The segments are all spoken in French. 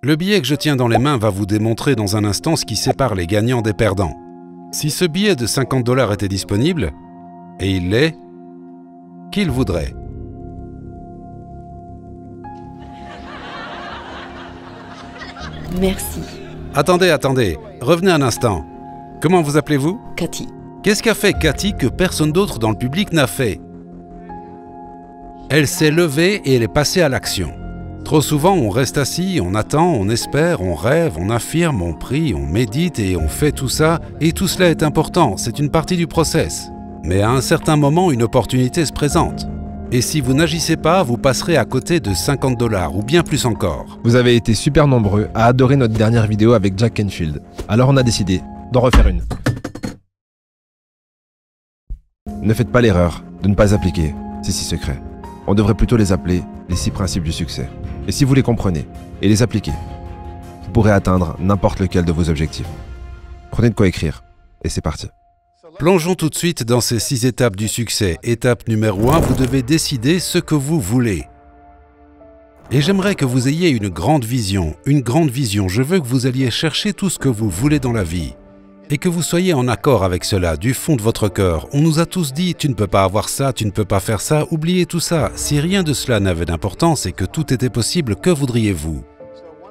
Le billet que je tiens dans les mains va vous démontrer dans un instant ce qui sépare les gagnants des perdants. Si ce billet de 50 $ était disponible, et il l'est, qui le voudrait? Merci. Attendez, revenez un instant. Comment vous appelez-vous? Cathy. Qu'est-ce qu'a fait Cathy que personne d'autre dans le public n'a fait? Elle s'est levée et elle est passée à l'action. Trop souvent, on reste assis, on attend, on espère, on rêve, on affirme, on prie, on médite et on fait tout ça. Et tout cela est important, c'est une partie du process. Mais à un certain moment, une opportunité se présente. Et si vous n'agissez pas, vous passerez à côté de 50 $ ou bien plus encore. Vous avez été super nombreux à adorer notre dernière vidéo avec Jack Canfield. Alors on a décidé d'en refaire une. Ne faites pas l'erreur de ne pas appliquer ces 6 secrets. On devrait plutôt les appeler les 6 principes du succès. Et si vous les comprenez et les appliquez, vous pourrez atteindre n'importe lequel de vos objectifs. Prenez de quoi écrire et c'est parti. Plongeons tout de suite dans ces 6 étapes du succès. Étape numéro 1, vous devez décider ce que vous voulez. Et j'aimerais que vous ayez une grande vision. Je veux que vous alliez chercher tout ce que vous voulez dans la vie. Et que vous soyez en accord avec cela, du fond de votre cœur. On nous a tous dit, tu ne peux pas avoir ça, tu ne peux pas faire ça, oubliez tout ça. Si rien de cela n'avait d'importance et que tout était possible, que voudriez-vous?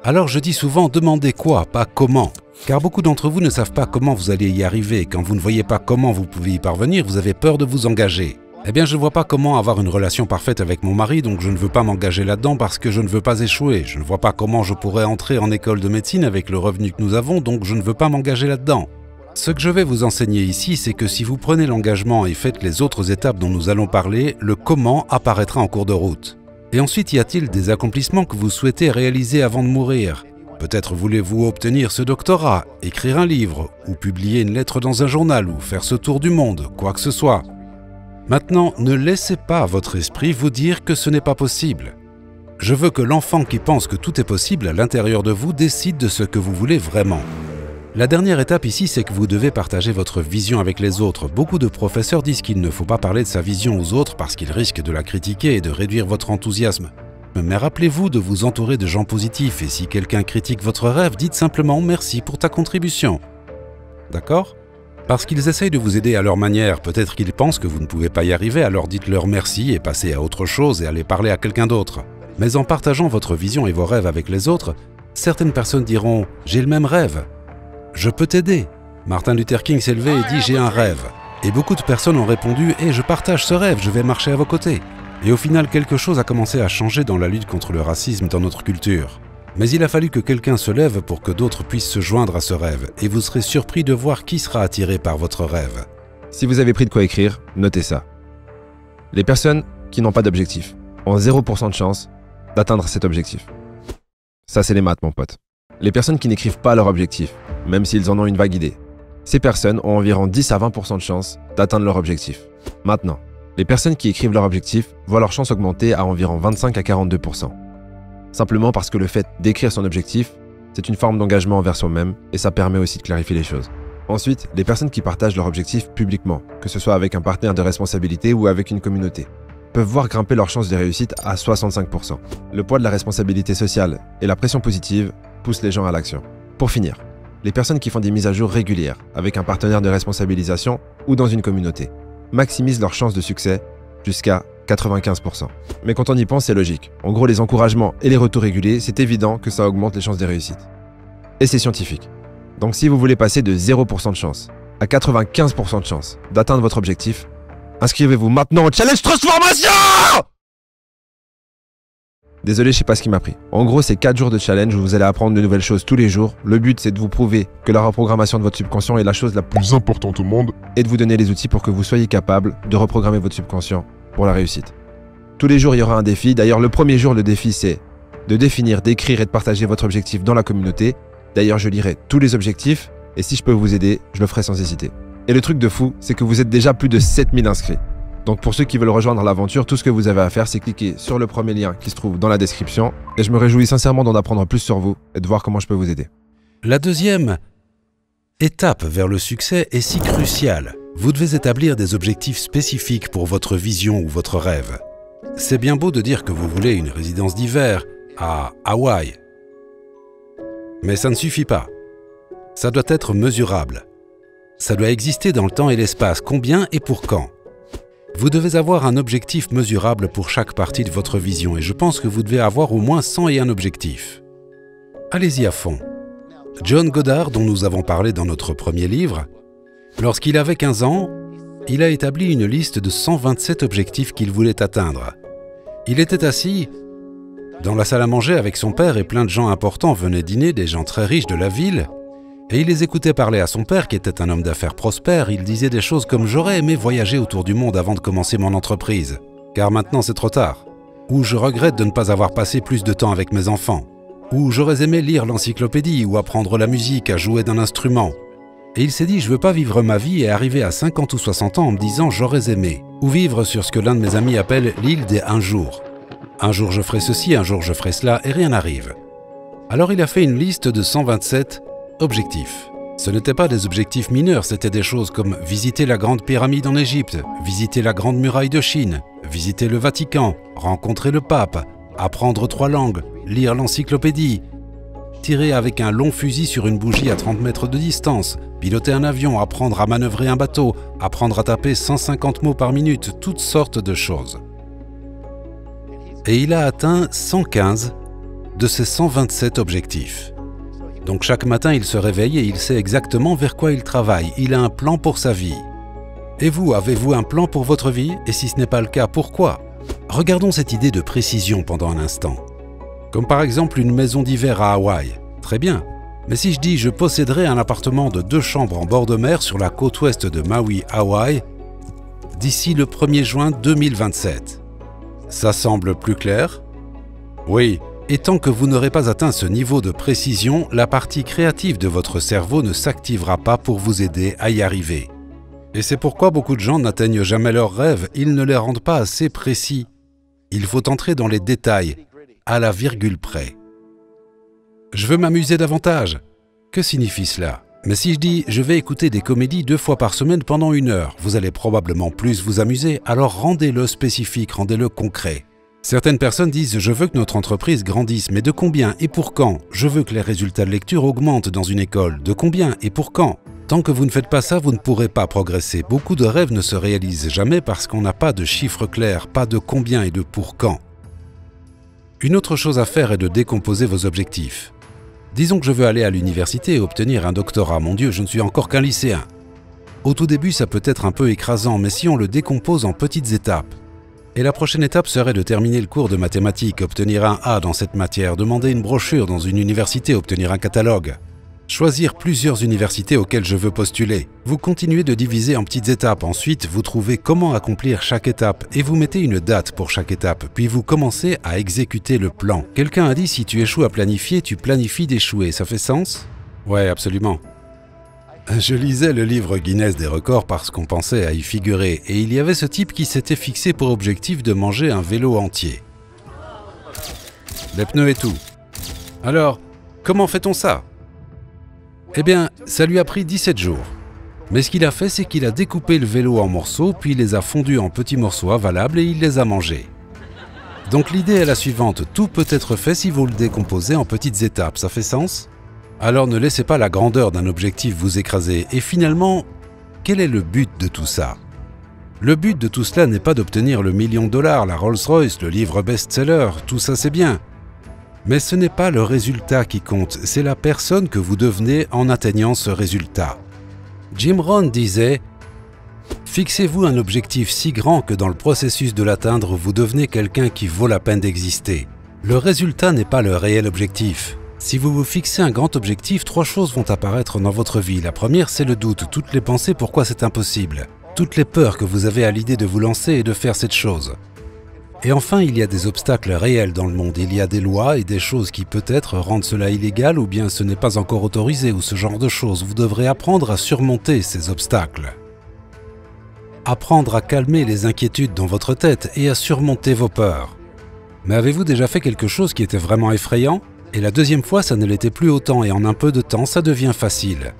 Alors je dis souvent, demandez quoi, pas comment. Car beaucoup d'entre vous ne savent pas comment vous allez y arriver. Quand vous ne voyez pas comment vous pouvez y parvenir, vous avez peur de vous engager. Eh bien, je ne vois pas comment avoir une relation parfaite avec mon mari, donc je ne veux pas m'engager là-dedans parce que je ne veux pas échouer. Je ne vois pas comment je pourrais entrer en école de médecine avec le revenu que nous avons, donc je ne veux pas m'engager là-dedans. Ce que je vais vous enseigner ici, c'est que si vous prenez l'engagement et faites les autres étapes dont nous allons parler, le comment apparaîtra en cours de route. Et ensuite, y a-t-il des accomplissements que vous souhaitez réaliser avant de mourir? Peut-être voulez-vous obtenir ce doctorat, écrire un livre, ou publier une lettre dans un journal, ou faire ce tour du monde, quoi que ce soit. Maintenant, ne laissez pas votre esprit vous dire que ce n'est pas possible. Je veux que l'enfant qui pense que tout est possible à l'intérieur de vous décide de ce que vous voulez vraiment. La dernière étape ici, c'est que vous devez partager votre vision avec les autres. Beaucoup de professeurs disent qu'il ne faut pas parler de sa vision aux autres parce qu'ils risquent de la critiquer et de réduire votre enthousiasme. Mais rappelez-vous de vous entourer de gens positifs et si quelqu'un critique votre rêve, dites simplement « merci pour ta contribution ». D'accord? Parce qu'ils essayent de vous aider à leur manière. Peut-être qu'ils pensent que vous ne pouvez pas y arriver, alors dites-leur merci et passez à autre chose et allez parler à quelqu'un d'autre. Mais en partageant votre vision et vos rêves avec les autres, certaines personnes diront « j'ai le même rêve ». Je peux t'aider. Martin Luther King s'est levé et dit « j'ai un rêve ». Et beaucoup de personnes ont répondu « je partage ce rêve, je vais marcher à vos côtés ». Et au final, quelque chose a commencé à changer dans la lutte contre le racisme dans notre culture. Mais il a fallu que quelqu'un se lève pour que d'autres puissent se joindre à ce rêve. Et vous serez surpris de voir qui sera attiré par votre rêve. Si vous avez pris de quoi écrire, notez ça. Les personnes qui n'ont pas d'objectif ont 0% de chance d'atteindre cet objectif. Ça, c'est les maths, mon pote. Les personnes qui n'écrivent pas leur objectif, même s'ils en ont une vague idée, ces personnes ont environ 10 à 20% de chance d'atteindre leur objectif. Maintenant, les personnes qui écrivent leur objectif voient leur chance augmenter à environ 25 à 42%. Simplement parce que le fait d'écrire son objectif, c'est une forme d'engagement envers soi-même et ça permet aussi de clarifier les choses. Ensuite, les personnes qui partagent leur objectif publiquement, que ce soit avec un partenaire de responsabilité ou avec une communauté, peuvent voir grimper leur chance de réussite à 65%. Le poids de la responsabilité sociale et la pression positive poussent les gens à l'action. Pour finir, les personnes qui font des mises à jour régulières avec un partenaire de responsabilisation ou dans une communauté maximisent leurs chances de succès jusqu'à 95%. Mais quand on y pense, c'est logique. En gros, les encouragements et les retours réguliers, c'est évident que ça augmente les chances de réussite. Et c'est scientifique. Donc si vous voulez passer de 0% de chance à 95% de chance d'atteindre votre objectif, inscrivez-vous maintenant au Challenge Transformation! Désolé, je sais pas ce qui m'a pris. En gros, c'est 4 jours de challenge où vous allez apprendre de nouvelles choses tous les jours. Le but, c'est de vous prouver que la reprogrammation de votre subconscient est la chose la plus importante au monde et de vous donner les outils pour que vous soyez capable de reprogrammer votre subconscient pour la réussite. Tous les jours, il y aura un défi. D'ailleurs, le premier jour, le défi, c'est de définir, d'écrire et de partager votre objectif dans la communauté. D'ailleurs, je lirai tous les objectifs et si je peux vous aider, je le ferai sans hésiter. Et le truc de fou, c'est que vous êtes déjà plus de 7000 inscrits. Donc pour ceux qui veulent rejoindre l'aventure, tout ce que vous avez à faire, c'est cliquer sur le premier lien qui se trouve dans la description. Et je me réjouis sincèrement d'en apprendre plus sur vous et de voir comment je peux vous aider. La deuxième étape vers le succès est si cruciale. Vous devez établir des objectifs spécifiques pour votre vision ou votre rêve. C'est bien beau de dire que vous voulez une résidence d'hiver à Hawaï. Mais ça ne suffit pas. Ça doit être mesurable. Ça doit exister dans le temps et l'espace. Combien et pour quand? Vous devez avoir un objectif mesurable pour chaque partie de votre vision et je pense que vous devez avoir au moins 101 objectifs. Allez-y à fond. John Goddard, dont nous avons parlé dans notre premier livre, lorsqu'il avait 15 ans, il a établi une liste de 127 objectifs qu'il voulait atteindre. Il était assis dans la salle à manger avec son père et plein de gens importants venaient dîner, des gens très riches de la ville, et il les écoutait parler à son père qui était un homme d'affaires prospère. Il disait des choses comme « J'aurais aimé voyager autour du monde avant de commencer mon entreprise, car maintenant c'est trop tard. » Ou « Je regrette de ne pas avoir passé plus de temps avec mes enfants. » Ou « J'aurais aimé lire l'encyclopédie ou apprendre la musique, à jouer d'un instrument. » Et il s'est dit « Je veux pas vivre ma vie et arriver à 50 ou 60 ans en me disant « J'aurais aimé. » Ou vivre sur ce que l'un de mes amis appelle l'île des un jour. Un jour je ferai ceci, un jour je ferai cela et rien n'arrive. Alors il a fait une liste de 127 objectifs. Ce n'étaient pas des objectifs mineurs, c'était des choses comme visiter la grande pyramide en Égypte, visiter la grande muraille de Chine, visiter le Vatican, rencontrer le pape, apprendre 3 langues, lire l'encyclopédie, tirer avec un long fusil sur une bougie à 30 mètres de distance, piloter un avion, apprendre à manœuvrer un bateau, apprendre à taper 150 mots par minute, toutes sortes de choses. Et il a atteint 115 de ses 127 objectifs. Donc chaque matin, il se réveille et il sait exactement vers quoi il travaille. Il a un plan pour sa vie. Et vous, avez-vous un plan pour votre vie? Et si ce n'est pas le cas, pourquoi? Regardons cette idée de précision pendant un instant. Comme par exemple une maison d'hiver à Hawaï. Très bien. Mais si je dis je posséderai un appartement de 2 chambres en bord de mer sur la côte ouest de Maui, Hawaï, d'ici le 1er juin 2027. Ça semble plus clair? Oui. Et tant que vous n'aurez pas atteint ce niveau de précision, la partie créative de votre cerveau ne s'activera pas pour vous aider à y arriver. Et c'est pourquoi beaucoup de gens n'atteignent jamais leurs rêves, ils ne les rendent pas assez précis. Il faut entrer dans les détails, à la virgule près. Je veux m'amuser davantage. Que signifie cela? Mais si je dis « je vais écouter des comédies 2 fois par semaine pendant 1 heure », vous allez probablement plus vous amuser, alors rendez-le spécifique, rendez-le concret. Certaines personnes disent « je veux que notre entreprise grandisse, mais de combien et pour quand? Je veux que les résultats de lecture augmentent dans une école, de combien et pour quand ?» Tant que vous ne faites pas ça, vous ne pourrez pas progresser. Beaucoup de rêves ne se réalisent jamais parce qu'on n'a pas de chiffres clairs, pas de combien et de pour quand. Une autre chose à faire est de décomposer vos objectifs. Disons que je veux aller à l'université et obtenir un doctorat. Mon Dieu, je ne suis encore qu'un lycéen. Au tout début, ça peut être un peu écrasant, mais si on le décompose en petites étapes. Et la prochaine étape serait de terminer le cours de mathématiques, obtenir un A dans cette matière, demander une brochure dans une université, obtenir un catalogue. Choisir plusieurs universités auxquelles je veux postuler. Vous continuez de diviser en petites étapes. Ensuite, vous trouvez comment accomplir chaque étape et vous mettez une date pour chaque étape. Puis vous commencez à exécuter le plan. Quelqu'un a dit si tu échoues à planifier, tu planifies d'échouer. Ça fait sens? Ouais, absolument. Je lisais le livre Guinness des records parce qu'on pensait à y figurer et il y avait ce type qui s'était fixé pour objectif de manger un vélo entier. Les pneus et tout. Alors, comment fait-on ça? Eh bien, ça lui a pris 17 jours. Mais ce qu'il a fait, c'est qu'il a découpé le vélo en morceaux, puis il les a fondus en petits morceaux avalables et il les a mangés. Donc l'idée est la suivante, tout peut être fait si vous le décomposez en petites étapes, ça fait sens? Alors ne laissez pas la grandeur d'un objectif vous écraser. Et finalement, quel est le but de tout ça? Le but de tout cela n'est pas d'obtenir le $1 million, la Rolls-Royce, le livre best-seller, tout ça c'est bien. Mais ce n'est pas le résultat qui compte, c'est la personne que vous devenez en atteignant ce résultat. Jim Rohn disait « Fixez-vous un objectif si grand que dans le processus de l'atteindre, vous devenez quelqu'un qui vaut la peine d'exister. Le résultat n'est pas le réel objectif. Si vous vous fixez un grand objectif, 3 choses vont apparaître dans votre vie. La première, c'est le doute, toutes les pensées pourquoi c'est impossible, toutes les peurs que vous avez à l'idée de vous lancer et de faire cette chose. Et enfin, il y a des obstacles réels dans le monde. Il y a des lois et des choses qui peut-être rendent cela illégal ou bien ce n'est pas encore autorisé ou ce genre de choses. Vous devrez apprendre à surmonter ces obstacles. Apprendre à calmer les inquiétudes dans votre tête et à surmonter vos peurs. Mais avez-vous déjà fait quelque chose qui était vraiment effrayant? Et la deuxième fois, ça ne l'était plus autant et en un peu de temps, ça devient facile.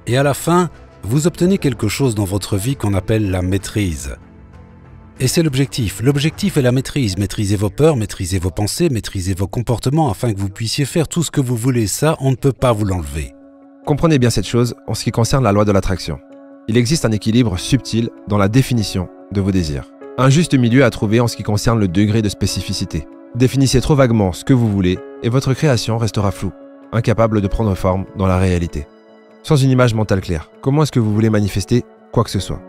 Et à la fin, vous obtenez quelque chose dans votre vie qu'on appelle la maîtrise. Et c'est l'objectif. L'objectif est la maîtrise. Maîtrisez vos peurs, maîtrisez vos pensées, maîtrisez vos comportements afin que vous puissiez faire tout ce que vous voulez. Ça, on ne peut pas vous l'enlever. Comprenez bien cette chose en ce qui concerne la loi de l'attraction. Il existe un équilibre subtil dans la définition de vos désirs. Un juste milieu à trouver en ce qui concerne le degré de spécificité. Définissez trop vaguement ce que vous voulez et votre création restera floue, incapable de prendre forme dans la réalité. Sans une image mentale claire, comment est-ce que vous voulez manifester quoi que ce soit?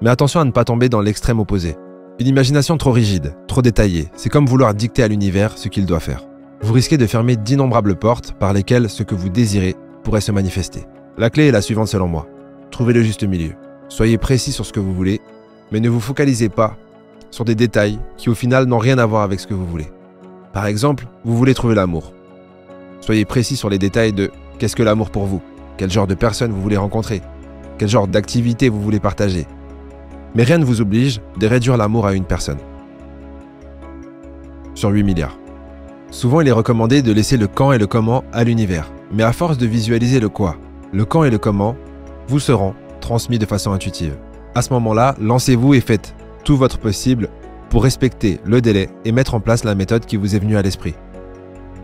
Mais attention à ne pas tomber dans l'extrême opposé. Une imagination trop rigide, trop détaillée, c'est comme vouloir dicter à l'univers ce qu'il doit faire. Vous risquez de fermer d'innombrables portes par lesquelles ce que vous désirez pourrait se manifester. La clé est la suivante selon moi. Trouvez le juste milieu. Soyez précis sur ce que vous voulez, mais ne vous focalisez pas sur des détails qui au final n'ont rien à voir avec ce que vous voulez. Par exemple, vous voulez trouver l'amour. Soyez précis sur les détails de qu'est-ce que l'amour pour vous, quel genre de personne vous voulez rencontrer, quel genre d'activité vous voulez partager. Mais rien ne vous oblige de réduire l'amour à une personne. Sur 8 milliards. Souvent, il est recommandé de laisser le quand et le comment à l'univers. Mais à force de visualiser le quoi, le quand et le comment vous seront transmis de façon intuitive. À ce moment-là, lancez-vous et faites tout votre possible pour respecter le délai et mettre en place la méthode qui vous est venue à l'esprit.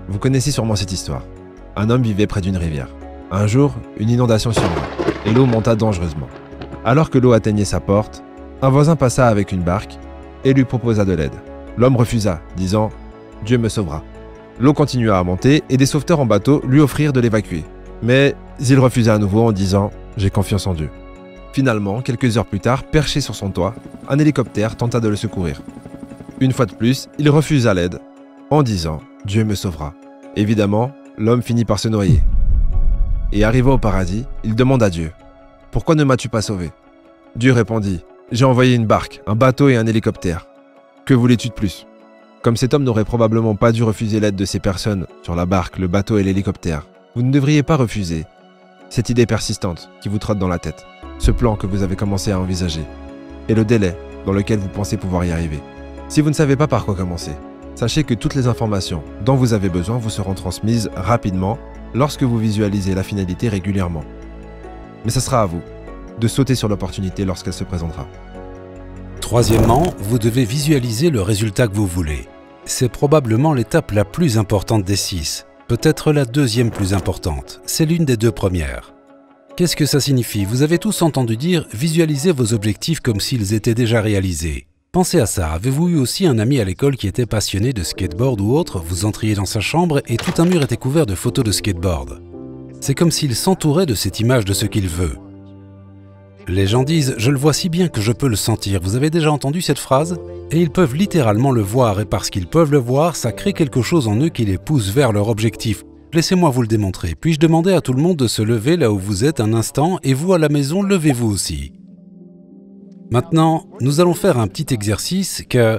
Vous connaissez sûrement cette histoire. Un homme vivait près d'une rivière. Un jour, une inondation survint et l'eau monta dangereusement. Alors que l'eau atteignait sa porte, un voisin passa avec une barque et lui proposa de l'aide. L'homme refusa, disant « Dieu me sauvera ». L'eau continua à monter et des sauveteurs en bateau lui offrirent de l'évacuer. Mais il refusa à nouveau en disant « J'ai confiance en Dieu ». Finalement, quelques heures plus tard, perché sur son toit, un hélicoptère tenta de le secourir. Une fois de plus, il refusa l'aide en disant « Dieu me sauvera ». Évidemment, l'homme finit par se noyer. Et arrivé au paradis, il demande à Dieu « Pourquoi ne m'as-tu pas sauvé ?» Dieu répondit « J'ai envoyé une barque, un bateau et un hélicoptère. Que voulais-tu de plus ?» Comme cet homme n'aurait probablement pas dû refuser l'aide de ces personnes sur la barque, le bateau et l'hélicoptère, vous ne devriez pas refuser cette idée persistante qui vous trotte dans la tête, ce plan que vous avez commencé à envisager, et le délai dans lequel vous pensez pouvoir y arriver. Si vous ne savez pas par quoi commencer, sachez que toutes les informations dont vous avez besoin vous seront transmises rapidement lorsque vous visualisez la finalité régulièrement. Mais ce sera à vous de sauter sur l'opportunité lorsqu'elle se présentera. Troisièmement, vous devez visualiser le résultat que vous voulez. C'est probablement l'étape la plus importante des 6, peut-être la deuxième plus importante. C'est l'une des deux premières. Qu'est-ce que ça signifie? Vous avez tous entendu dire « visualisez vos objectifs comme s'ils étaient déjà réalisés ». Pensez à ça. Avez-vous eu aussi un ami à l'école qui était passionné de skateboard ou autre? Vous entriez dans sa chambre et tout un mur était couvert de photos de skateboard. C'est comme s'il s'entourait de cette image de ce qu'il veut. Les gens disent « je le vois si bien que je peux le sentir ». Vous avez déjà entendu cette phrase? Et ils peuvent littéralement le voir, et parce qu'ils peuvent le voir, ça crée quelque chose en eux qui les pousse vers leur objectif. Laissez-moi vous le démontrer. Puis-je demander à tout le monde de se lever là où vous êtes un instant, et vous à la maison, levez-vous aussi. Maintenant, nous allons faire un petit exercice que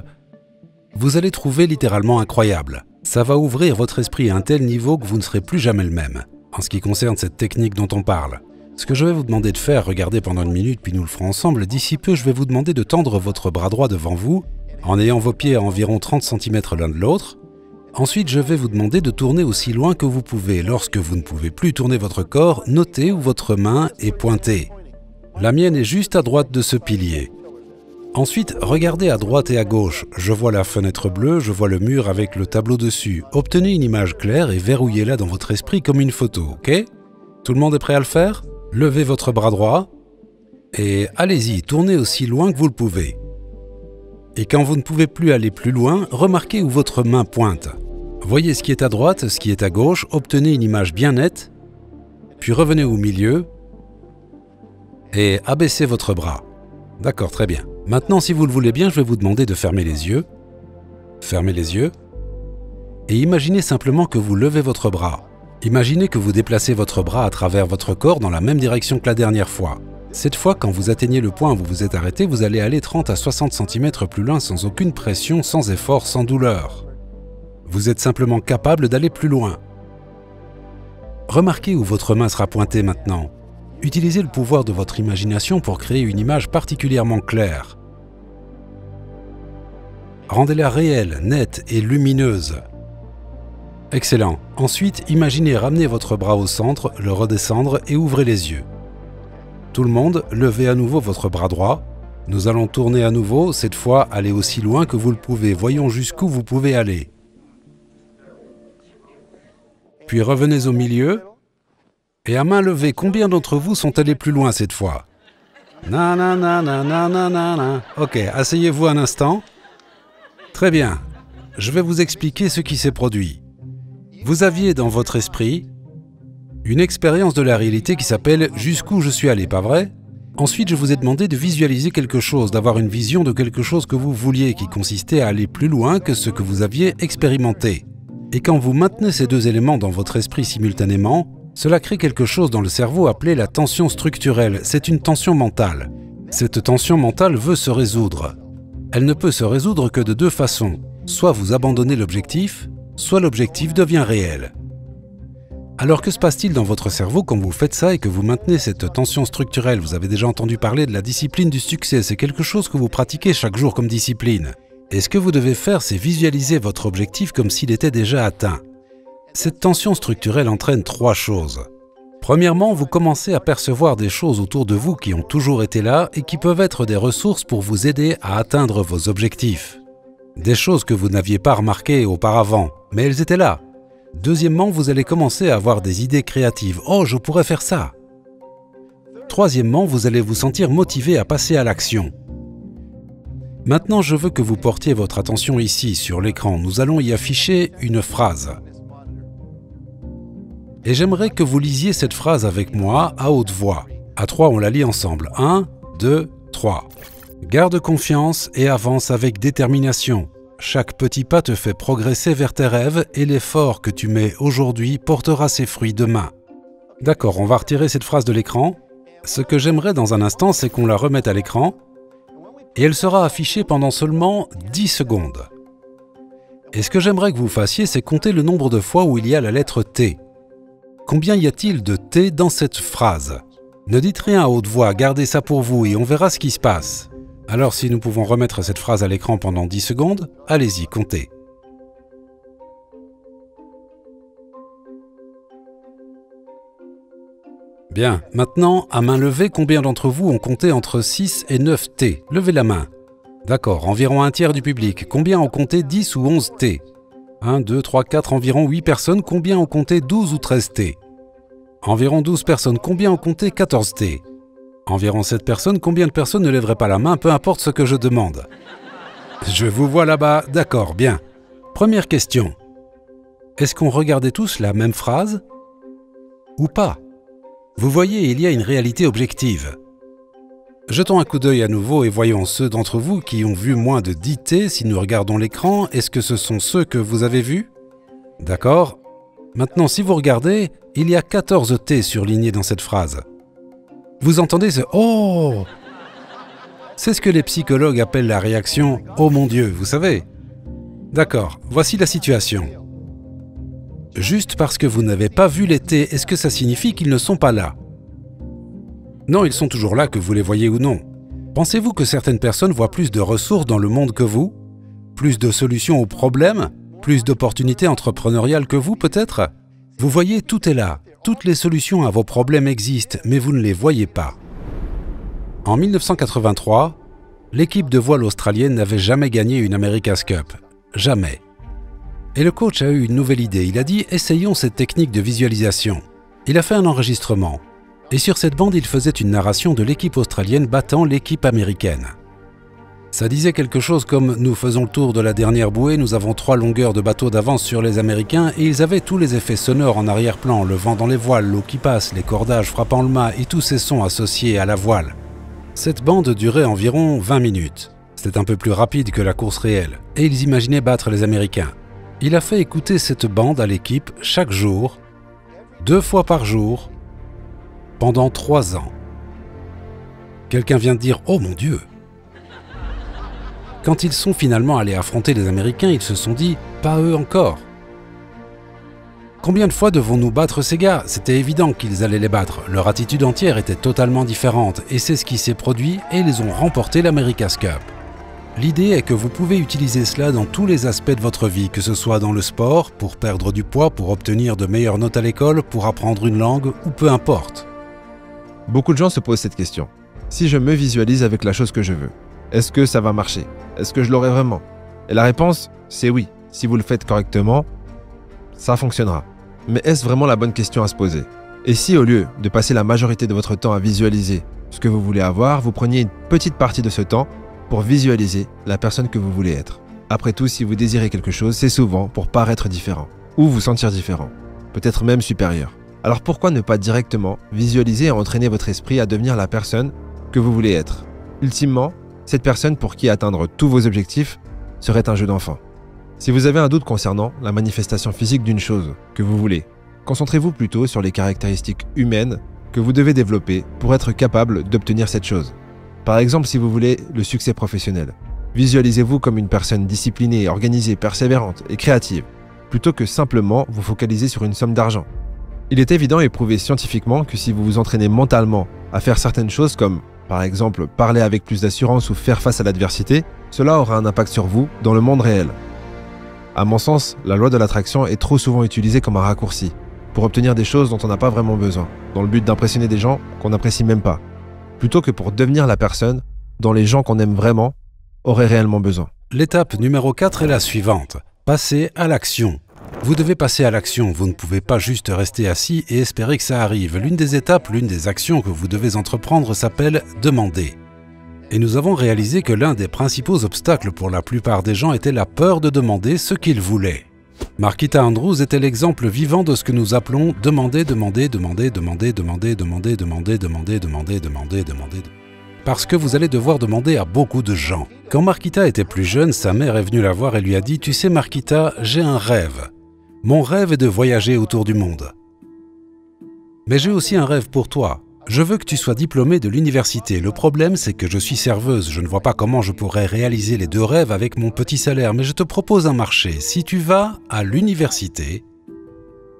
vous allez trouver littéralement incroyable. Ça va ouvrir votre esprit à un tel niveau que vous ne serez plus jamais le même, en ce qui concerne cette technique dont on parle. Ce que je vais vous demander de faire, regardez pendant une minute puis nous le ferons ensemble, d'ici peu je vais vous demander de tendre votre bras droit devant vous, en ayant vos pieds à environ 30 cm l'un de l'autre. Ensuite je vais vous demander de tourner aussi loin que vous pouvez. Lorsque vous ne pouvez plus tourner votre corps, notez où votre main est pointée. La mienne est juste à droite de ce pilier. Ensuite, regardez à droite et à gauche. Je vois la fenêtre bleue, je vois le mur avec le tableau dessus. Obtenez une image claire et verrouillez-la dans votre esprit comme une photo, ok? Tout le monde est prêt à le faire? Levez votre bras droit et allez-y, tournez aussi loin que vous le pouvez. Et quand vous ne pouvez plus aller plus loin, remarquez où votre main pointe. Voyez ce qui est à droite, ce qui est à gauche, obtenez une image bien nette, puis revenez au milieu et abaissez votre bras. D'accord, très bien. Maintenant, si vous le voulez bien, je vais vous demander de fermer les yeux. Fermez les yeux et imaginez simplement que vous levez votre bras. Imaginez que vous déplacez votre bras à travers votre corps dans la même direction que la dernière fois. Cette fois, quand vous atteignez le point où vous vous êtes arrêté, vous allez aller 30 à 60 cm plus loin sans aucune pression, sans effort, sans douleur. Vous êtes simplement capable d'aller plus loin. Remarquez où votre main sera pointée maintenant. Utilisez le pouvoir de votre imagination pour créer une image particulièrement claire. Rendez-la réelle, nette et lumineuse. Excellent. Ensuite, imaginez ramener votre bras au centre, le redescendre et ouvrez les yeux. Tout le monde, levez à nouveau votre bras droit Nous allons tourner à nouveau, cette fois allez aussi loin que vous le pouvez. Voyons jusqu'où vous pouvez aller. Puis revenez au milieu. Et à main levée, combien d'entre vous sont allés plus loin cette fois? Na. Ok, asseyez-vous un instant. Très bien. Je vais vous expliquer ce qui s'est produit. Vous aviez dans votre esprit une expérience de la réalité qui s'appelle « Jusqu'où je suis allé », pas vrai? Ensuite, je vous ai demandé de visualiser quelque chose, d'avoir une vision de quelque chose que vous vouliez, qui consistait à aller plus loin que ce que vous aviez expérimenté. Et quand vous maintenez ces deux éléments dans votre esprit simultanément, cela crée quelque chose dans le cerveau appelé la tension structurelle. C'est une tension mentale. Cette tension mentale veut se résoudre. Elle ne peut se résoudre que de deux façons. Soit vous abandonnez l'objectif, soit l'objectif devient réel. Alors que se passe-t-il dans votre cerveau quand vous faites ça et que vous maintenez cette tension structurelle? Vous avez déjà entendu parler de la discipline du succès, c'est quelque chose que vous pratiquez chaque jour comme discipline. Et ce que vous devez faire, c'est visualiser votre objectif comme s'il était déjà atteint. Cette tension structurelle entraîne trois choses. Premièrement, vous commencez à percevoir des choses autour de vous qui ont toujours été là et qui peuvent être des ressources pour vous aider à atteindre vos objectifs. Des choses que vous n'aviez pas remarquées auparavant, mais elles étaient là. Deuxièmement, vous allez commencer à avoir des idées créatives. « Oh, je pourrais faire ça !» Troisièmement, vous allez vous sentir motivé à passer à l'action. Maintenant, je veux que vous portiez votre attention ici, sur l'écran. Nous allons y afficher une phrase. Et j'aimerais que vous lisiez cette phrase avec moi à haute voix. À 3, on la lit ensemble. 1, 2, 3. Garde confiance et avance avec détermination. Chaque petit pas te fait progresser vers tes rêves et l'effort que tu mets aujourd'hui portera ses fruits demain. D'accord, on va retirer cette phrase de l'écran. Ce que j'aimerais dans un instant, c'est qu'on la remette à l'écran et elle sera affichée pendant seulement 10 secondes. Et ce que j'aimerais que vous fassiez, c'est compter le nombre de fois où il y a la lettre T. Combien y a-t-il de T dans cette phrase? Ne dites rien à haute voix, gardez ça pour vous et on verra ce qui se passe. Alors si nous pouvons remettre cette phrase à l'écran pendant 10 secondes, allez-y, comptez. Bien, maintenant, à main levée, combien d'entre vous ont compté entre 6 et 9 T? Levez la main. D'accord, environ un tiers du public. Combien ont compté 10 ou 11 T? 1, 2, 3, 4, environ 8 personnes. Combien ont compté 12 ou 13 T? Environ 12 personnes. Combien ont compté 14 T? Environ 7 personnes. Combien de personnes ne lèveraient pas la main, peu importe ce que je demande? Je vous vois là-bas. D'accord, bien. Première question. Est-ce qu'on regardait tous la même phrase? Ou pas? Vous voyez, il y a une réalité objective. Jetons un coup d'œil à nouveau et voyons ceux d'entre vous qui ont vu moins de 10 T. Si nous regardons l'écran, est-ce que ce sont ceux que vous avez vus? D'accord. Maintenant, si vous regardez, il y a 14 T surlignés dans cette phrase. Vous entendez ce « Oh » C'est ce que les psychologues appellent la réaction « Oh mon Dieu », vous savez. D'accord, voici la situation. Juste parce que vous n'avez pas vu les T, est-ce que ça signifie qu'ils ne sont pas là? Non, ils sont toujours là, que vous les voyez ou non. Pensez-vous que certaines personnes voient plus de ressources dans le monde que vous? Plus de solutions aux problèmes? Plus d'opportunités entrepreneuriales que vous, peut-être? Vous voyez, tout est là. Toutes les solutions à vos problèmes existent, mais vous ne les voyez pas. En 1983, l'équipe de voile australienne n'avait jamais gagné une America's Cup. Jamais. Et le coach a eu une nouvelle idée. Il a dit « Essayons cette technique de visualisation ». Il a fait un enregistrement. Et sur cette bande, il faisait une narration de l'équipe australienne battant l'équipe américaine. Ça disait quelque chose comme « Nous faisons le tour de la dernière bouée, nous avons 3 longueurs de bateau d'avance sur les Américains et ils avaient tous les effets sonores en arrière-plan, le vent dans les voiles, l'eau qui passe, les cordages frappant le mât et tous ces sons associés à la voile. » Cette bande durait environ 20 minutes. C'était un peu plus rapide que la course réelle et ils imaginaient battre les Américains. Il a fait écouter cette bande à l'équipe chaque jour, 2 fois par jour, pendant 3 ans. Quelqu'un vient de dire « Oh mon Dieu !» Quand ils sont finalement allés affronter les Américains, ils se sont dit « Pas eux encore !» Combien de fois devons-nous battre ces gars? C'était évident qu'ils allaient les battre. Leur attitude entière était totalement différente et c'est ce qui s'est produit et ils ont remporté l'America's Cup. L'idée est que vous pouvez utiliser cela dans tous les aspects de votre vie, que ce soit dans le sport, pour perdre du poids, pour obtenir de meilleures notes à l'école, pour apprendre une langue ou peu importe. Beaucoup de gens se posent cette question. Si je me visualise avec la chose que je veux, est-ce que ça va marcher? Est-ce que je l'aurai vraiment? Et la réponse, c'est oui. Si vous le faites correctement, ça fonctionnera. Mais est-ce vraiment la bonne question à se poser? Et si au lieu de passer la majorité de votre temps à visualiser ce que vous voulez avoir, vous preniez une petite partie de ce temps pour visualiser la personne que vous voulez être? Après tout, si vous désirez quelque chose, c'est souvent pour paraître différent, ou vous sentir différent, peut-être même supérieur. Alors pourquoi ne pas directement visualiser et entraîner votre esprit à devenir la personne que vous voulez être? Ultimement, cette personne pour qui atteindre tous vos objectifs serait un jeu d'enfant. Si vous avez un doute concernant la manifestation physique d'une chose que vous voulez, concentrez-vous plutôt sur les caractéristiques humaines que vous devez développer pour être capable d'obtenir cette chose. Par exemple, si vous voulez le succès professionnel, visualisez-vous comme une personne disciplinée, organisée, persévérante et créative, plutôt que simplement vous focaliser sur une somme d'argent. Il est évident et prouvé scientifiquement que si vous vous entraînez mentalement à faire certaines choses comme, par exemple, parler avec plus d'assurance ou faire face à l'adversité, cela aura un impact sur vous dans le monde réel. À mon sens, la loi de l'attraction est trop souvent utilisée comme un raccourci pour obtenir des choses dont on n'a pas vraiment besoin, dans le but d'impressionner des gens qu'on n'apprécie même pas, plutôt que pour devenir la personne dont les gens qu'on aime vraiment auraient réellement besoin. L'étape numéro 4 est la suivante. Passer à l'action. Vous devez passer à l'action, vous ne pouvez pas juste rester assis et espérer que ça arrive. L'une des étapes, l'une des actions que vous devez entreprendre s'appelle « demander ». Et nous avons réalisé que l'un des principaux obstacles pour la plupart des gens était la peur de demander ce qu'ils voulaient. Marquita Andrews était l'exemple vivant de ce que nous appelons « demander, demander, demander, demander, demander, demander, demander, demander, demander, demander, demander ». Parce que vous allez devoir demander à beaucoup de gens. Quand Marquita était plus jeune, sa mère est venue la voir et lui a dit « Tu sais Marquita, j'ai un rêve. Mon rêve est de voyager autour du monde. Mais j'ai aussi un rêve pour toi. Je veux que tu sois diplômée de l'université. Le problème, c'est que je suis serveuse. Je ne vois pas comment je pourrais réaliser les deux rêves avec mon petit salaire. Mais je te propose un marché. Si tu vas à l'université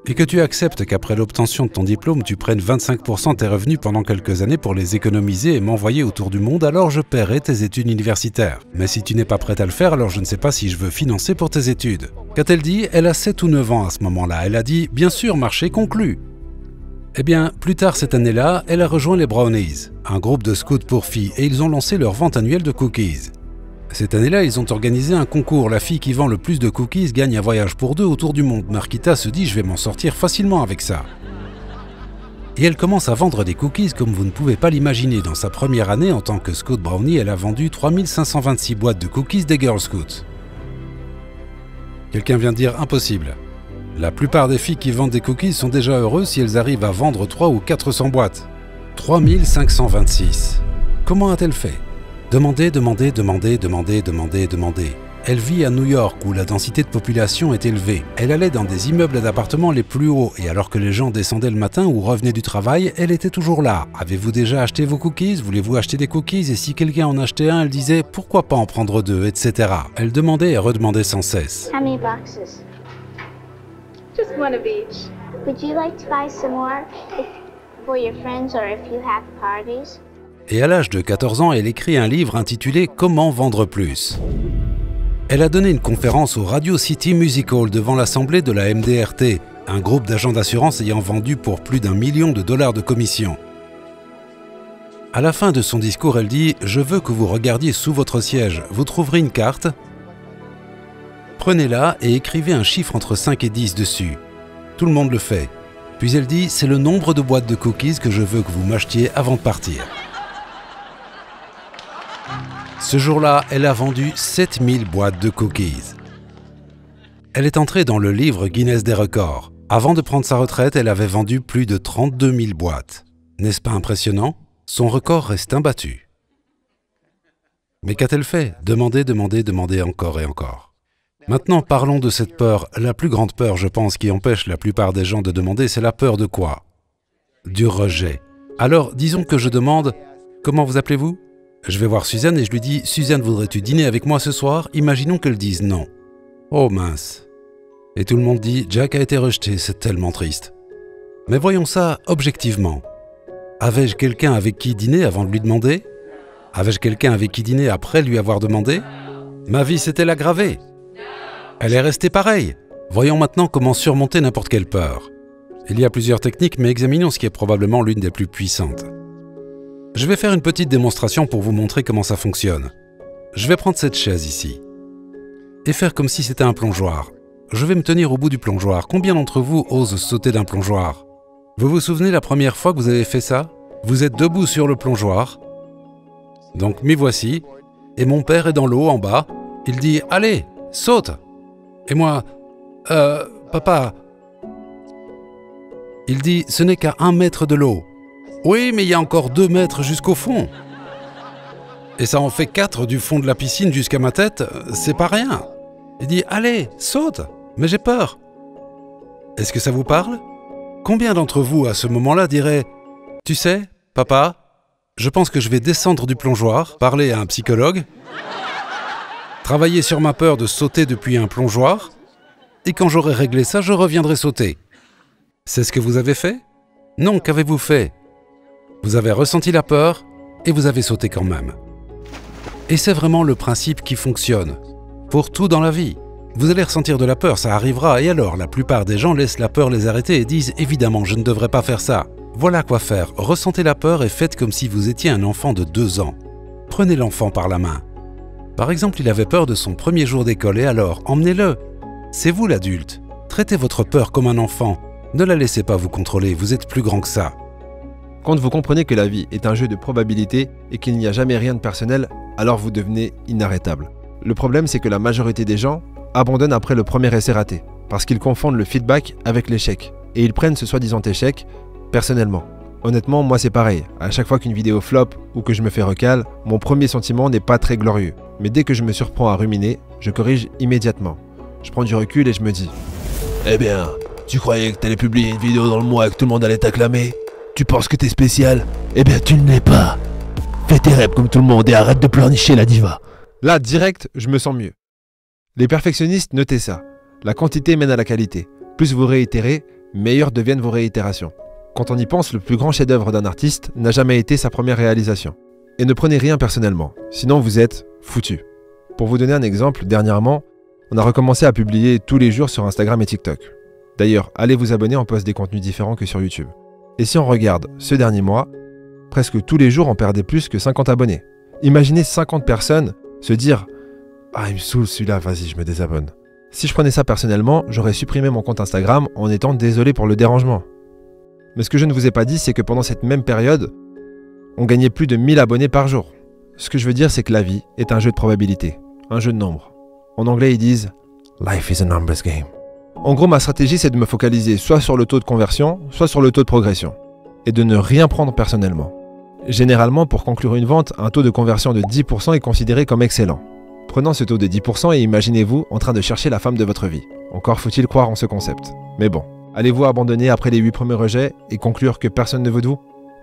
et que tu acceptes qu'après l'obtention de ton diplôme, tu prennes 25% de tes revenus pendant quelques années pour les économiser et m'envoyer autour du monde, alors je paierai tes études universitaires. Mais si tu n'es pas prête à le faire, alors je ne sais pas si je veux financer pour tes études. » Qu'a-t-elle dit? Elle a 7 ou 9 ans à ce moment-là. Elle a dit « Bien sûr, marché conclu ». Eh bien, plus tard cette année-là, elle a rejoint les Brownies, un groupe de scouts pour filles, et ils ont lancé leur vente annuelle de cookies. Cette année-là, ils ont organisé un concours. La fille qui vend le plus de cookies gagne un voyage pour 2 autour du monde. Marquita se dit « Je vais m'en sortir facilement avec ça ». Et elle commence à vendre des cookies comme vous ne pouvez pas l'imaginer. Dans sa première année en tant que scout Brownie, elle a vendu 3526 boîtes de cookies des Girl Scouts. Quelqu'un vient de dire « impossible ». La plupart des filles qui vendent des cookies sont déjà heureuses si elles arrivent à vendre 300 ou 400 boîtes. 3526. Comment a-t-elle fait? Demander, demander, demander, demander, demander, demander. Elle vit à New York où la densité de population est élevée. Elle allait dans des immeubles d'appartements les plus hauts et alors que les gens descendaient le matin ou revenaient du travail, elle était toujours là. Avez-vous déjà acheté vos cookies? Voulez-vous acheter des cookies? Et si quelqu'un en achetait un, elle disait « pourquoi pas en prendre 2 ?» etc. Elle demandait et redemandait sans cesse. How many boxes? Just one of each. Would you like to buy some more for your friends or if you have parties? Et à l'âge de 14 ans, elle écrit un livre intitulé « Comment vendre plus ». Elle a donné une conférence au Radio City Music Hall devant l'assemblée de la MDRT, un groupe d'agents d'assurance ayant vendu pour plus d'1 million de dollars de commission. À la fin de son discours, elle dit « Je veux que vous regardiez sous votre siège. Vous trouverez une carte. Prenez-la et écrivez un chiffre entre 5 et 10 dessus. » Tout le monde le fait. Puis elle dit « C'est le nombre de boîtes de cookies que je veux que vous m'achetiez avant de partir. » Ce jour-là, elle a vendu 7000 boîtes de cookies. Elle est entrée dans le livre Guinness des records. Avant de prendre sa retraite, elle avait vendu plus de 32 000 boîtes. N'est-ce pas impressionnant? Son record reste imbattu. Mais qu'a-t-elle fait? Demander, demander, demander encore et encore. Maintenant, parlons de cette peur. La plus grande peur, je pense, qui empêche la plupart des gens de demander, c'est la peur de quoi? Du rejet. Alors, disons que je demande « Comment vous appelez-vous » Je vais voir Suzanne et je lui dis « Suzanne, voudrais-tu dîner avec moi ce soir ?» Imaginons qu'elle dise non. Oh mince. Et tout le monde dit « Jack a été rejeté, c'est tellement triste. » Mais voyons ça objectivement. Avais-je quelqu'un avec qui dîner avant de lui demander? Avais-je quelqu'un avec qui dîner après lui avoir demandé? Ma vie s'est-elle aggravée? Elle est restée pareille. Voyons maintenant comment surmonter n'importe quelle peur. Il y a plusieurs techniques, mais examinons ce qui est probablement l'une des plus puissantes. Je vais faire une petite démonstration pour vous montrer comment ça fonctionne. Je vais prendre cette chaise ici et faire comme si c'était un plongeoir. Je vais me tenir au bout du plongeoir. Combien d'entre vous osent sauter d'un plongeoir? Vous vous souvenez la première fois que vous avez fait ça? Vous êtes debout sur le plongeoir. Donc m'y voici. Et mon père est dans l'eau en bas. Il dit « Allez, saute !» Et moi « Papa !» Il dit « Ce n'est qu'à 1 mètre de l'eau. » Oui, mais il y a encore 2 mètres jusqu'au fond. Et ça en fait 4 du fond de la piscine jusqu'à ma tête, c'est pas rien. Il dit « Allez, saute !» Mais j'ai peur. Est-ce que ça vous parle? Combien d'entre vous, à ce moment-là, diraient « Tu sais, papa, je pense que je vais descendre du plongeoir, parler à un psychologue, travailler sur ma peur de sauter depuis un plongeoir, et quand j'aurai réglé ça, je reviendrai sauter. » C'est ce que vous avez fait? Non, qu'avez-vous fait? Vous avez ressenti la peur et vous avez sauté quand même. Et c'est vraiment le principe qui fonctionne. Pour tout dans la vie. Vous allez ressentir de la peur, ça arrivera, et alors la plupart des gens laissent la peur les arrêter et disent « Évidemment, je ne devrais pas faire ça ». Voilà quoi faire, ressentez la peur et faites comme si vous étiez un enfant de 2 ans. Prenez l'enfant par la main. Par exemple, il avait peur de son premier jour d'école, et alors, emmenez-le. C'est vous l'adulte. Traitez votre peur comme un enfant. Ne la laissez pas vous contrôler, vous êtes plus grand que ça. Quand vous comprenez que la vie est un jeu de probabilité et qu'il n'y a jamais rien de personnel, alors vous devenez inarrêtable. Le problème, c'est que la majorité des gens abandonnent après le premier essai raté, parce qu'ils confondent le feedback avec l'échec, et ils prennent ce soi-disant échec personnellement. Honnêtement, moi c'est pareil, à chaque fois qu'une vidéo flop ou que je me fais recal, mon premier sentiment n'est pas très glorieux, mais dès que je me surprends à ruminer, je corrige immédiatement. Je prends du recul et je me dis « Eh bien, tu croyais que t'allais publier une vidéo dans le mois et que tout le monde allait t'acclamer? Tu penses que t'es spécial? Eh bien tu ne l'es pas. Fais tes reps comme tout le monde et arrête de pleurnicher la diva. » Là, direct, je me sens mieux. Les perfectionnistes, notez ça. La quantité mène à la qualité. Plus vous réitérez, meilleures deviennent vos réitérations. Quand on y pense, le plus grand chef-d'œuvre d'un artiste n'a jamais été sa première réalisation. Et ne prenez rien personnellement, sinon vous êtes foutu. Pour vous donner un exemple, dernièrement, on a recommencé à publier tous les jours sur Instagram et TikTok. D'ailleurs, allez vous abonner, on poste des contenus différents que sur YouTube. Et si on regarde ce dernier mois, presque tous les jours on perdait plus que 50 abonnés. Imaginez 50 personnes se dire « Ah, il me saoule celui-là, vas-y, je me désabonne. » Si je prenais ça personnellement, j'aurais supprimé mon compte Instagram en étant désolé pour le dérangement. Mais ce que je ne vous ai pas dit, c'est que pendant cette même période, on gagnait plus de 1000 abonnés par jour. Ce que je veux dire, c'est que la vie est un jeu de probabilité, un jeu de nombres. En anglais, ils disent « Life is a numbers game ». En gros, ma stratégie, c'est de me focaliser soit sur le taux de conversion, soit sur le taux de progression, et de ne rien prendre personnellement. Généralement, pour conclure une vente, un taux de conversion de 10% est considéré comme excellent. Prenons ce taux de 10% et imaginez-vous en train de chercher la femme de votre vie. Encore faut-il croire en ce concept. Mais bon, allez-vous abandonner après les 8 premiers rejets et conclure que personne ne veut de vous?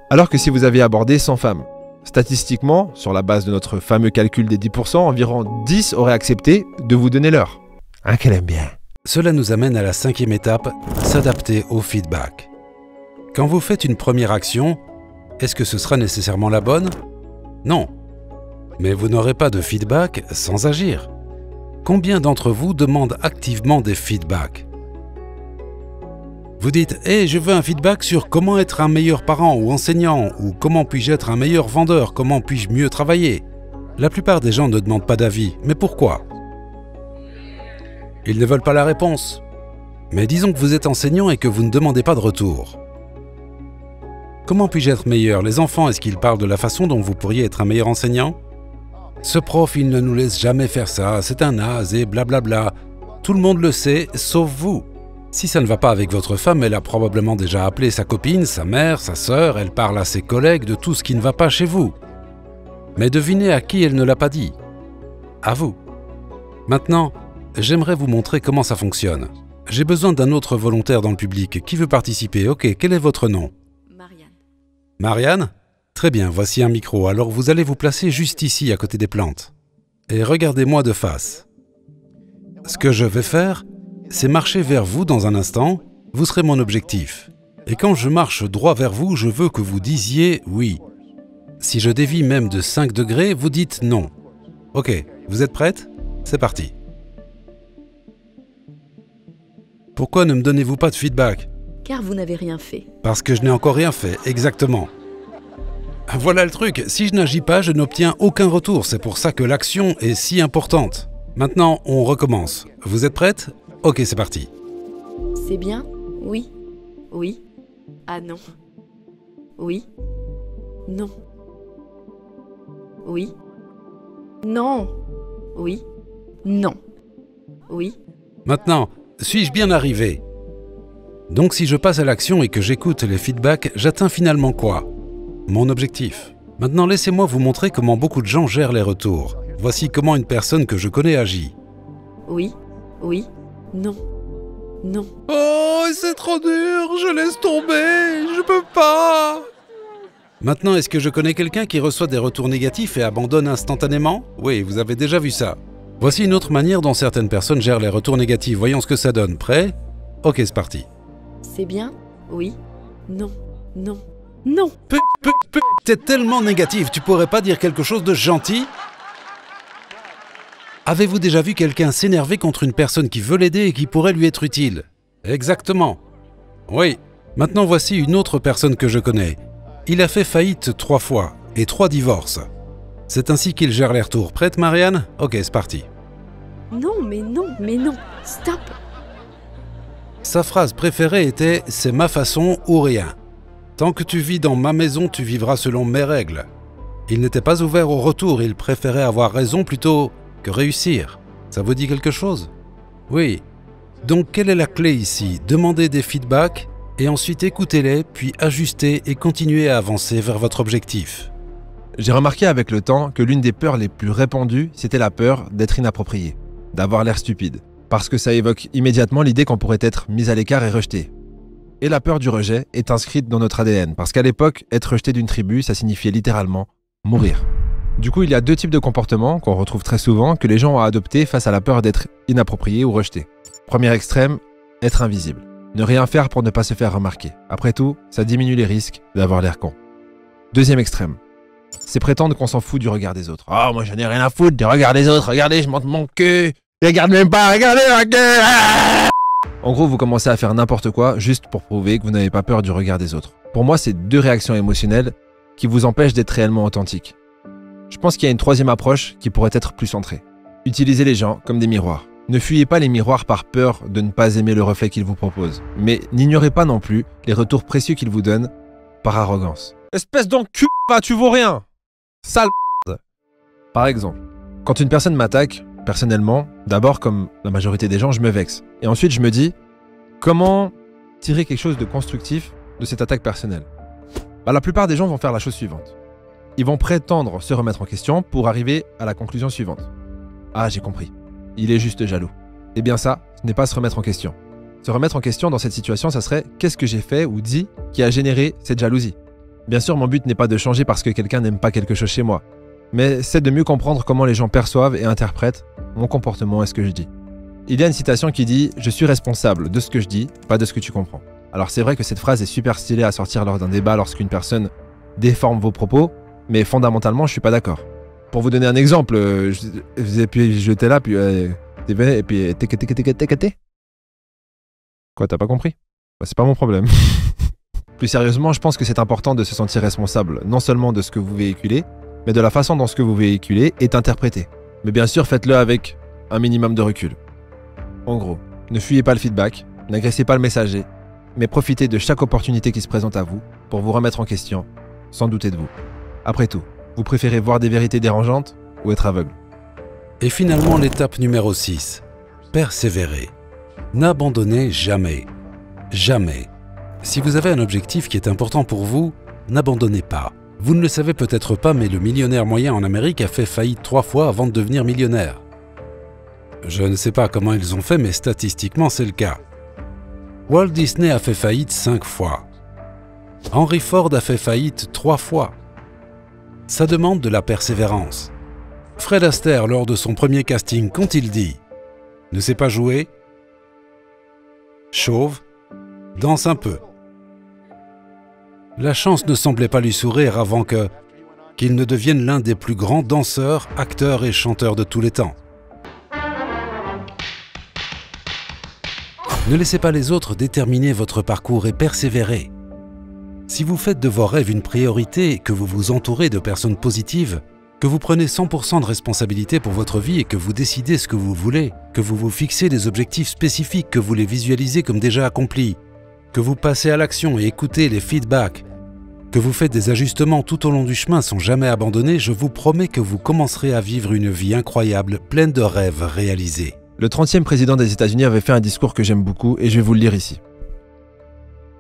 Alors que si vous aviez abordé 100 femmes, statistiquement, sur la base de notre fameux calcul des 10%, environ 10 auraient accepté de vous donner l'heure. Hein, qu'elle aime bien. Cela nous amène à la 5e étape, s'adapter au feedback. Quand vous faites une première action, est-ce que ce sera nécessairement la bonne? Non. Mais vous n'aurez pas de feedback sans agir. Combien d'entre vous demandent activement des feedbacks? Vous dites « Hey, je veux un feedback sur comment être un meilleur parent ou enseignant, ou comment puis-je être un meilleur vendeur, comment puis-je mieux travailler ?» La plupart des gens ne demandent pas d'avis, mais pourquoi? Ils ne veulent pas la réponse. Mais disons que vous êtes enseignant et que vous ne demandez pas de retour. Comment puis-je être meilleur? Les enfants, est-ce qu'ils parlent de la façon dont vous pourriez être un meilleur enseignant? Ce prof, il ne nous laisse jamais faire ça, c'est un naze et blablabla. Tout le monde le sait, sauf vous. Si ça ne va pas avec votre femme, elle a probablement déjà appelé sa copine, sa mère, sa sœur, elle parle à ses collègues de tout ce qui ne va pas chez vous. Mais devinez à qui elle ne l'a pas dit? À vous. Maintenant, j'aimerais vous montrer comment ça fonctionne. J'ai besoin d'un autre volontaire dans le public. Qui veut participer? Ok, quel est votre nom? Marianne. Marianne? Très bien, voici un micro. Alors vous allez vous placer juste ici, à côté des plantes. Et regardez-moi de face. Ce que je vais faire, c'est marcher vers vous dans un instant. Vous serez mon objectif. Et quand je marche droit vers vous, je veux que vous disiez « oui ». Si je dévie même de 5 degrés, vous dites « non ». Ok, vous êtes prête? C'est parti. Pourquoi ne me donnez-vous pas de feedback? Car vous n'avez rien fait. Parce que je n'ai encore rien fait, exactement. Voilà le truc, si je n'agis pas, je n'obtiens aucun retour. C'est pour ça que l'action est si importante. Maintenant, on recommence. Vous êtes prête? Ok, c'est parti. C'est bien? Oui. Oui. Ah non. Oui. Non. Oui. Non. Oui. Non. Oui. Maintenant, suis-je bien arrivé? Donc si je passe à l'action et que j'écoute les feedbacks, j'atteins finalement quoi? Mon objectif. Maintenant, laissez-moi vous montrer comment beaucoup de gens gèrent les retours. Voici comment une personne que je connais agit. Oui. Oui. Non. Non. Oh, c'est trop dur, je laisse tomber, je peux pas. Maintenant, est-ce que je connais quelqu'un qui reçoit des retours négatifs et abandonne instantanément? Oui, vous avez déjà vu ça. Voici une autre manière dont certaines personnes gèrent les retours négatifs. Voyons ce que ça donne. Prêt? Ok, c'est parti. C'est bien? Oui. Non. Non. Non. T'es tellement négatif, tu pourrais pas dire quelque chose de gentil? Avez-vous déjà vu quelqu'un s'énerver contre une personne qui veut l'aider et qui pourrait lui être utile? Exactement. Oui. Maintenant, voici une autre personne que je connais. Il a fait faillite 3 fois et 3 divorces. C'est ainsi qu'il gère les retours. Prête, Marianne? Ok, c'est parti. Non, mais non, mais non. Stop. Sa phrase préférée était « c'est ma façon ou rien ». Tant que tu vis dans ma maison, tu vivras selon mes règles. Il n'était pas ouvert au retour, il préférait avoir raison plutôt que réussir. Ça vous dit quelque chose? Oui. Donc quelle est la clé ici? Demandez des feedbacks et ensuite écoutez-les, puis ajustez et continuez à avancer vers votre objectif. J'ai remarqué avec le temps que l'une des peurs les plus répandues, c'était la peur d'être inapproprié, d'avoir l'air stupide, parce que ça évoque immédiatement l'idée qu'on pourrait être mis à l'écart et rejeté. Et la peur du rejet est inscrite dans notre ADN, parce qu'à l'époque, être rejeté d'une tribu, ça signifiait littéralement mourir. Du coup, il y a 2 types de comportements qu'on retrouve très souvent que les gens ont adoptés face à la peur d'être inapproprié ou rejeté. Premier extrême, être invisible. Ne rien faire pour ne pas se faire remarquer. Après tout, ça diminue les risques d'avoir l'air con. Deuxième extrême, c'est prétendre qu'on s'en fout du regard des autres. Oh, moi j'en ai rien à foutre du regard des autres, regardez, je monte mon cul. Regarde même pas, regardez mon cul. Ah! En gros, vous commencez à faire n'importe quoi juste pour prouver que vous n'avez pas peur du regard des autres. Pour moi, c'est 2 réactions émotionnelles qui vous empêchent d'être réellement authentique. Je pense qu'il y a une 3e approche qui pourrait être plus centrée. Utilisez les gens comme des miroirs. Ne fuyez pas les miroirs par peur de ne pas aimer le reflet qu'ils vous proposent. Mais n'ignorez pas non plus les retours précieux qu'ils vous donnent par arrogance. Espèce d'enculé, tu vaux rien. Sale merde. Par exemple, quand une personne m'attaque, personnellement, d'abord comme la majorité des gens, je me vexe. Et ensuite je me dis, comment tirer quelque chose de constructif de cette attaque personnelle? La plupart des gens vont faire la chose suivante. Ils vont prétendre se remettre en question pour arriver à la conclusion suivante. Ah, j'ai compris. Il est juste jaloux. Eh bien ça, ce n'est pas se remettre en question. Se remettre en question dans cette situation, ça serait qu'est-ce que j'ai fait ou dit qui a généré cette jalousie? Bien sûr, mon but n'est pas de changer parce que quelqu'un n'aime pas quelque chose chez moi, mais c'est de mieux comprendre comment les gens perçoivent et interprètent mon comportement et ce que je dis. Il y a une citation qui dit « Je suis responsable de ce que je dis, pas de ce que tu comprends ». Alors c'est vrai que cette phrase est super stylée à sortir lors d'un débat lorsqu'une personne déforme vos propos, mais fondamentalement, je suis pas d'accord. Pour vous donner un exemple, j'étais là, puis et puis quoi, t'as pas compris? C'est pas mon problème. Plus sérieusement, je pense que c'est important de se sentir responsable, non seulement de ce que vous véhiculez, mais de la façon dont ce que vous véhiculez est interprété. Mais bien sûr, faites-le avec un minimum de recul. En gros, ne fuyez pas le feedback, n'agressez pas le messager, mais profitez de chaque opportunité qui se présente à vous pour vous remettre en question, sans douter de vous. Après tout, vous préférez voir des vérités dérangeantes ou être aveugle? Et finalement, l'étape numéro 6. Persévérer. N'abandonnez jamais. Jamais. Si vous avez un objectif qui est important pour vous, n'abandonnez pas. Vous ne le savez peut-être pas, mais le millionnaire moyen en Amérique a fait faillite 3 fois avant de devenir millionnaire. Je ne sais pas comment ils ont fait, mais statistiquement, c'est le cas. Walt Disney a fait faillite 5 fois. Henry Ford a fait faillite 3 fois. Ça demande de la persévérance. Fred Astaire, lors de son premier casting, qu'ont-ils dit? Ne sait pas jouer? Chauve? Danse un peu. La chance ne semblait pas lui sourire avant qu'il ne devienne l'un des plus grands danseurs, acteurs et chanteurs de tous les temps. Ne laissez pas les autres déterminer votre parcours et persévérez. Si vous faites de vos rêves une priorité, que vous vous entourez de personnes positives, que vous prenez 100% de responsabilité pour votre vie et que vous décidez ce que vous voulez, que vous vous fixez des objectifs spécifiques, que vous les visualisez comme déjà accomplis, que vous passez à l'action et écoutez les feedbacks, que vous faites des ajustements tout au long du chemin sans jamais abandonner, je vous promets que vous commencerez à vivre une vie incroyable, pleine de rêves réalisés. Le 30e président des États-Unis avait fait un discours que j'aime beaucoup et je vais vous le lire ici.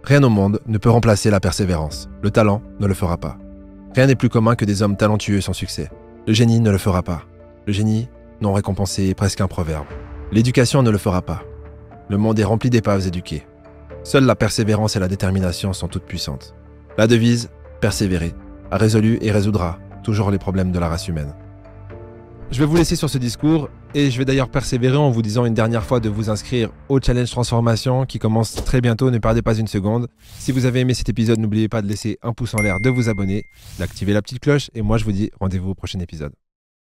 Rien au monde ne peut remplacer la persévérance. Le talent ne le fera pas. Rien n'est plus commun que des hommes talentueux sans succès. Le génie ne le fera pas. Le génie non récompensé est presque un proverbe. L'éducation ne le fera pas. Le monde est rempli d'épaves éduquées. Seule la persévérance et la détermination sont toutes puissantes. La devise « Persévérer » a résolu et résoudra toujours les problèmes de la race humaine. Je vais vous laisser sur ce discours et je vais d'ailleurs persévérer en vous disant une dernière fois de vous inscrire au Challenge Transformation qui commence très bientôt, ne perdez pas une seconde. Si vous avez aimé cet épisode, n'oubliez pas de laisser un pouce en l'air, de vous abonner, d'activer la petite cloche et moi je vous dis rendez-vous au prochain épisode.